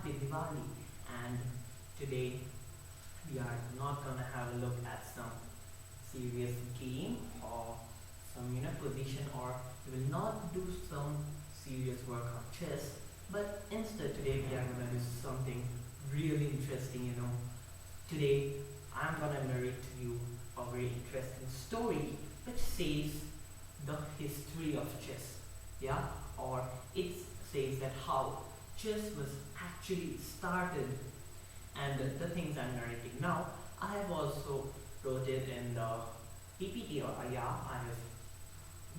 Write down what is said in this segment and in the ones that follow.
Happy Diwali. And today we are not gonna have a look at some serious game or some position, or we will not do some serious work on chess. But instead today we are gonna do something really interesting. Today I'm gonna narrate to you a very interesting story which says the history of chess. Yeah, or it says that how chess was actually started, and the things I'm narrating now, I have also wrote it in the PPT, or yeah, I have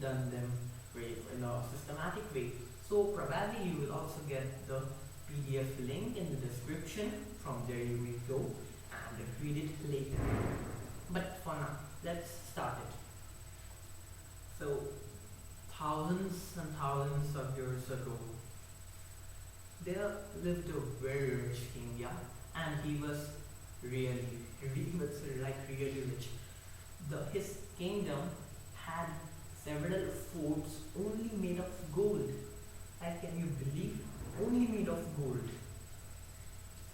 done them very in a systematic way. So probably you will also get the PDF link in the description. From there you will go and read it later. But for now, let's start it. So thousands and thousands of years ago, there lived a very rich king, yeah, and he was really rich. His kingdom had several forts only made of gold. Like, can you believe? Only made of gold.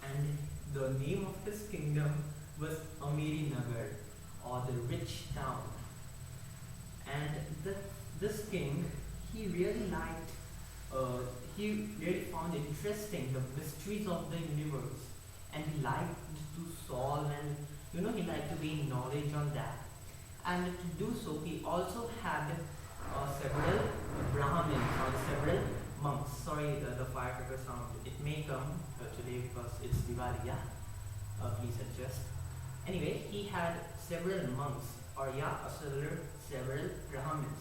And the name of his kingdom was Nagar, or the rich town. And this king, he really liked, he really found interesting the mysteries of the universe, and he liked to solve, and he liked to gain knowledge on that. And to do so, he also had several Brahmins, or several monks. Sorry, the firecracker sound, it may come today because it's Diwali, yeah? Please adjust. Anyway, he had several monks, or yeah, several Brahmins.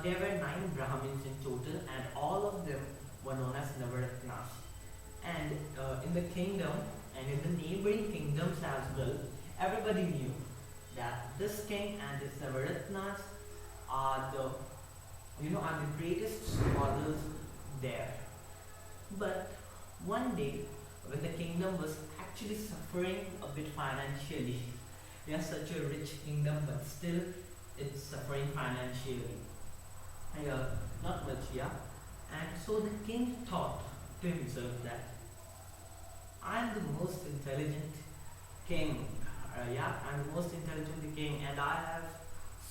There were 9 Brahmins in total, and all of them were known as Navaratnas. And in the kingdom and in the neighboring kingdoms as well, everybody knew that this king and his Navaratnas are the greatest scholars there. But one day, when the kingdom was actually suffering a bit financially, we are such a rich kingdom, but still it's suffering financially. Not much, yeah. And so the king thought to himself that I am the most intelligent king. I'm the most intelligent king, and I have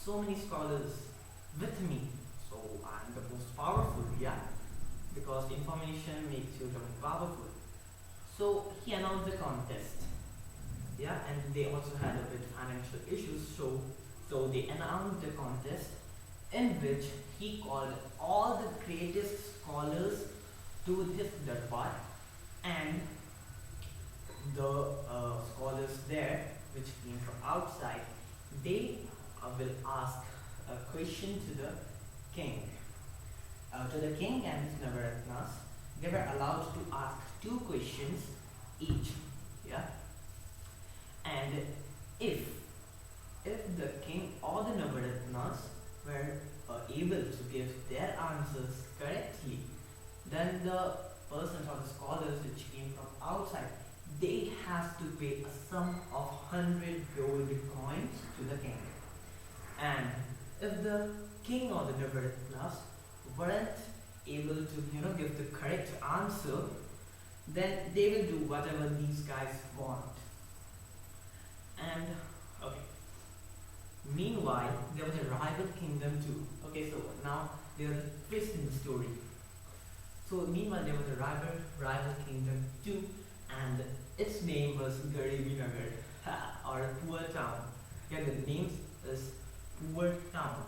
so many scholars with me. So I'm the most powerful, yeah, because information makes you very powerful. So he announced the contest, yeah, and they also had a bit financial issues. So they announced the contest in which he called all the greatest scholars to his darbar, and the scholars there, which came from outside, they will ask a question to the king. To the king and his Navaratnas, they were allowed to ask 2 questions each. Yeah, and if the king or the Navaratnas were able to give their answers correctly, then the persons or the scholars which came from outside, they have to pay a sum of 100 gold coins to the king. And if the king or the Navaratnas weren't able to give the correct answer, then they will do whatever these guys want. And okay, meanwhile there was a rival kingdom too. Okay, so now there's a twist in the story. So meanwhile there was a rival kingdom too, and its name was Nagar, or a poor town. Yeah, the name is poor town.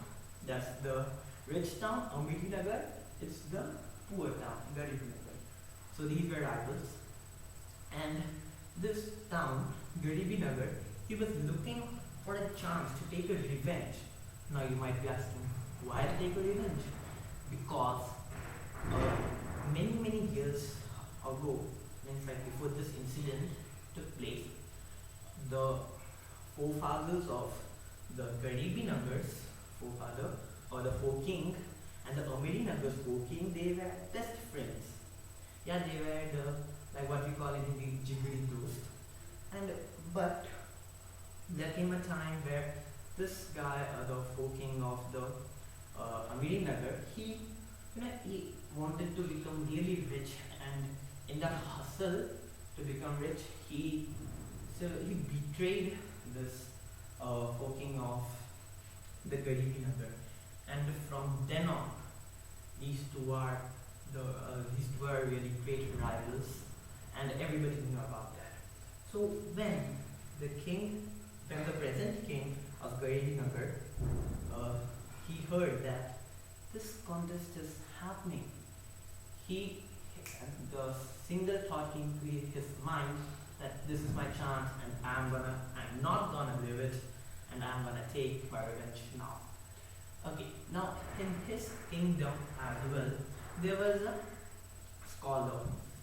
That's the rich town, Nagar. It's the poor town, Nagar. So these were rivals, and this town, Nagar, he was looking for a chance to take a revenge. Now you might be asking, why to take a revenge? Because many years ago, means like before this incident took place, the forefathers of the Nagars forefather, or the foreking, and the Nagar's foreking, they were best friends. Yeah, they were like what we call in Hindi Jigri Dost. But there came a time where this guy, the foreking of the Nagar, he wanted to become really rich, and In that hustle to become rich, he betrayed this king of the Garibi Nagar, and from then on, these two are these two are really great rivals, and everybody knew about that. So the king, when the present king of Garibi Nagar, uh, he heard that this contest is happening, he the single thought came to his mind that this is my chance and I'm not gonna live it, and I'm gonna take my revenge now. Okay, now in his kingdom as well, there was a scholar,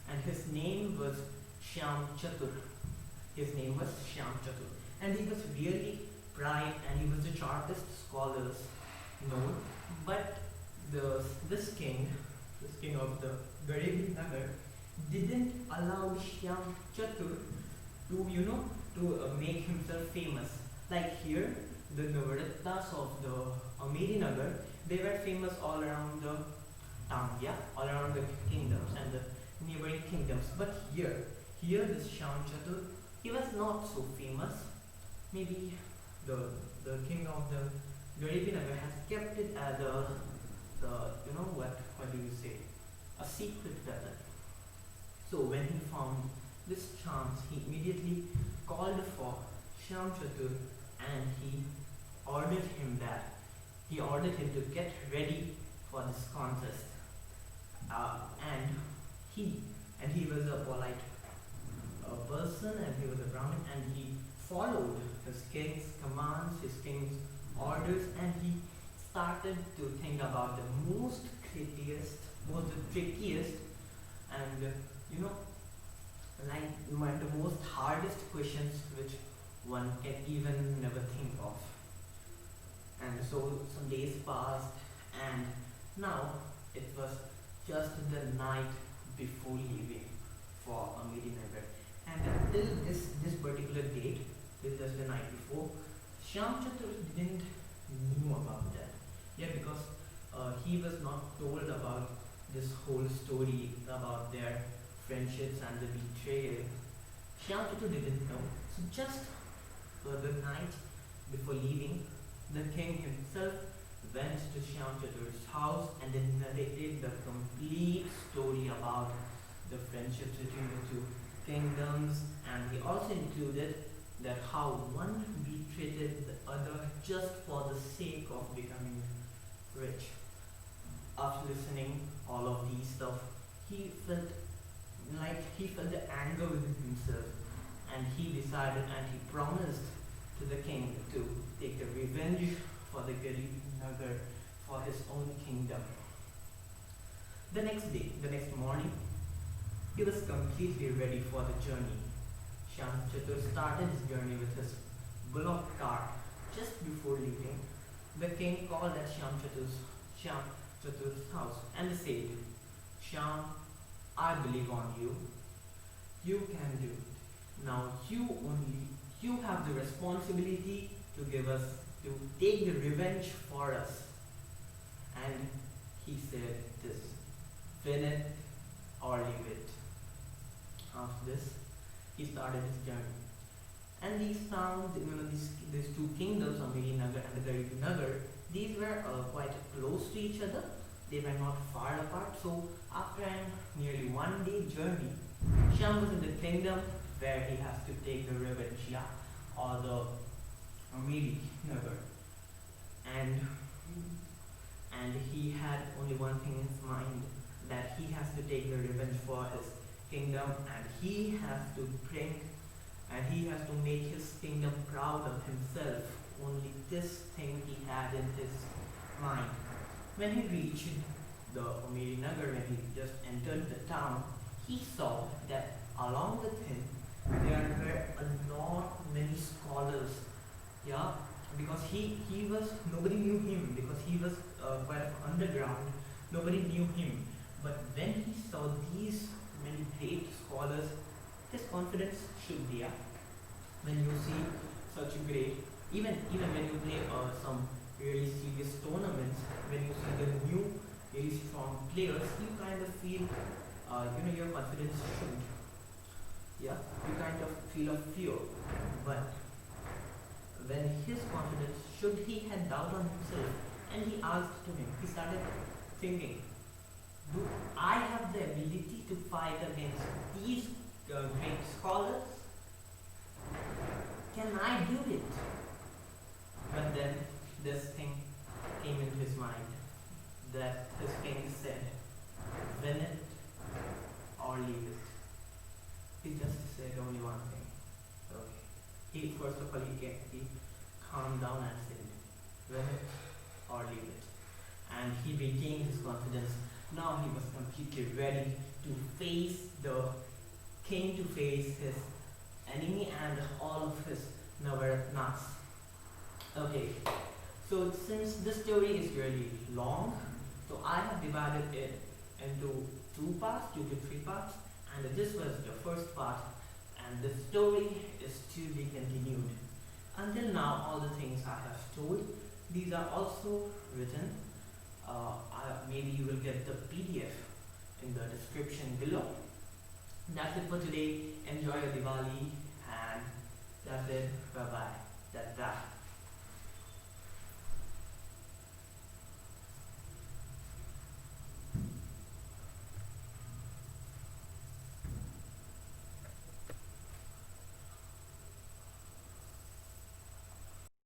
and his name was Shyam Chatur. His name was Shyam Chatur, and he was really bright, and he was the sharpest scholars known. But this king of the Garib Nagar, didn't allow Shyam Chatur to make himself famous. Like here, the Navaratnas of the Amiri Nagar, they were famous all around the town, yeah, all around the kingdoms and the neighboring kingdoms. But here this Shyam Chatur, he was not so famous. Maybe the king of the Garibi Nagar has kept it as what do you say, a secret weapon. So when he found this chance, he immediately called for Shyam Chatur, and he ordered him to get ready for this contest. And he was a polite person, and he was a Brahmin, and he followed his king's commands, his king's orders, and he started to think about the most trickiest, and the most hardest questions which one can even never think of. And so some days passed, and now it was just the night before leaving for Ahmednagar. And till this particular date, till just the night before, Shyam Chatur didn't knew about that. Yeah, because he was not told about this whole story about their friendships and the betrayal. Shyam Chatur didn't know. So just the night before leaving, the king himself went to Shyam Chatur's house and then narrated the complete story about the friendships between the two kingdoms, and he also included that how one betrayed the other just for the sake of becoming rich. After listening all of these stuff, he felt the anger within himself, and he decided and he promised to the king to take the revenge for the Garib Nagar for his own kingdom. The next morning, he was completely ready for the journey. Shyam Chatur started his journey with his bullock cart. Just before leaving, the king called at Shyam Chatur's house and said, "Shyam, I believe on you. You can do it. Now you have the responsibility to take the revenge for us." And he said this, "Win it or leave it." After this, he started his journey. And these towns, these two kingdoms, Amiri Nagar and the Garib Nagar, these were quite close to each other. They were not far apart. So after a nearly 1 day journey, Shyam was in the kingdom where he has to take the revenge, yeah, or the Amiri Nagar. And he had only one thing in his mind, that he has to take the revenge for his kingdom, and he has to bring and he has to make his kingdom proud of himself. Only this thing he had in his mind. When he reached the Amiri Nagar, when he just entered the town, he saw that along with him there were many scholars. Yeah, because nobody knew him, because he was quite underground. Nobody knew him. But when he saw these many great scholars, his confidence should be up. When you see such great, even when you play some really serious tournaments, when you see the new really strong players, you kind of feel your confidence should, yeah, you kind of feel a fear. But when his confidence should, he had doubt on himself, and he asked to him, he started thinking, do I have the ability to fight against these great scholars? Can I do it? But then this thing came into his mind, that his king said, win it or leave it. He just said only one thing. Okay. He first of all he calmed down and said, win it or leave it. And he regained his confidence. Now he was completely ready to face the king, to face his enemy and all of his Navaratnas. Okay, so since this story is really long, so I have divided it into 2 to 3 parts, and this was the first part, and the story is to be continued. Until now, all the things I have told, these are also written. Maybe you will get the PDF in the description below. That's it for today. Enjoy your Diwali, and that's it. Bye bye. That's that.